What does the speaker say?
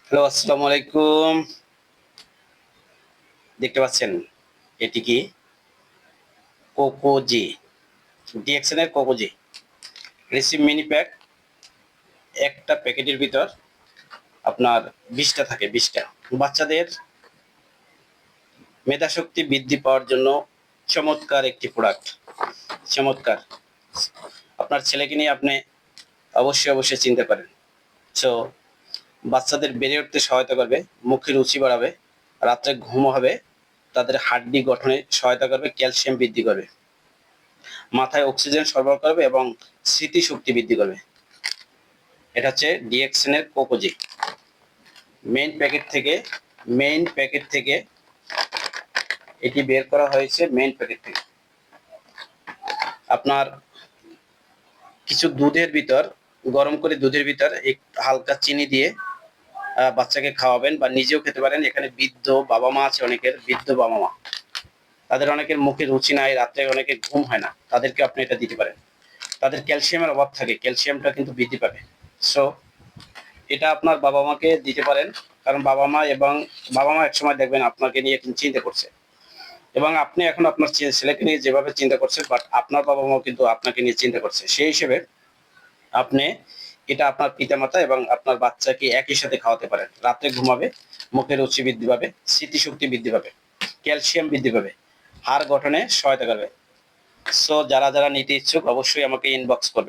Hello, আসসালামু আলাইকুম। দেখতে পাচ্ছেন এটি কি? কোকোজি, ডিএক্সএন এর কোকোজি রিসিভ মিনি প্যাক। একটা প্যাকেটের ভিতর আপনার 20টা থাকে, 20টা। বাচ্চাদের মেধাশক্তি বৃদ্ধি পাওয়ার জন্য চমৎকার একটি প্রোডাক্ট। চমৎকার। আপনার ছেলেকে নিয়ে আপনি অবশ্যই চিন্তা করেন। সো বাচ্চাদের বেড়ে উঠতে সহায়তা করবে, মুখে রুচি বাড়াবে, রাত্রে ঘুম হবে, তাদের হাড্ডি গঠনে সহায়তা করবে, ক্যালসিয়াম বৃদ্ধি করবে, মাথায় অক্সিজেন সরবরাহ করবে এবং স্মৃতিশক্তি বৃদ্ধি করবে। এটা হচ্ছে ডিএক্সএন এর কোকোজি। মেইন প্যাকেট থেকে এটি বের করা হয়েছে। মেইন প্যাকেট থেকে আপনার কিছু দুধের ভিতর, গরম করে দুধের ভিতর একটু হালকা চিনি দিয়ে বাচ্চাকে খাওয়াবেন বা নিজেও খেতে পারেন। এখানে বৃদ্ধ বাবা মা আছে, অনেকের বৃদ্ধ বাবা মা, তাদের অনেকের মুখে রুচি নাই, রাত্রে অনেকের ঘুম হয় না, তাদেরকে আপনি এটা দিতে পারেন। তাদের ক্যালসিয়ামের অভাব থাকে, ক্যালসিয়ামটা কিন্তু বৃদ্ধি পাবে। সো এটা আপনার বাবা মাকে দিতে পারেন, কারণ বাবা মা একসময় দেখবেন আপনাকে নিয়ে কিন্তু চিন্তা করছে, এবং আপনি এখন আপনার ছেলেকে নিয়ে যেভাবে চিন্তা করছেন, বাট আপনার বাবা মাও কিন্তু আপনাকে নিয়ে চিন্তা করছে। সেই হিসেবে আপনি এটা আপনার পিতামাতা এবং আপনার বাচ্চাকে একই সাথে খাওয়াতে পারেন। রাত্রে ঘুমাবে, মুখের রুচি বৃদ্ধি পাবে, স্মৃতিশক্তি বৃদ্ধি পাবে, ক্যালসিয়াম বৃদ্ধি পাবে, হাড় গঠনে সহায়তা করবে। সো যারা নিতে ইচ্ছুক অবশ্যই আমাকে ইনবক্স করবে।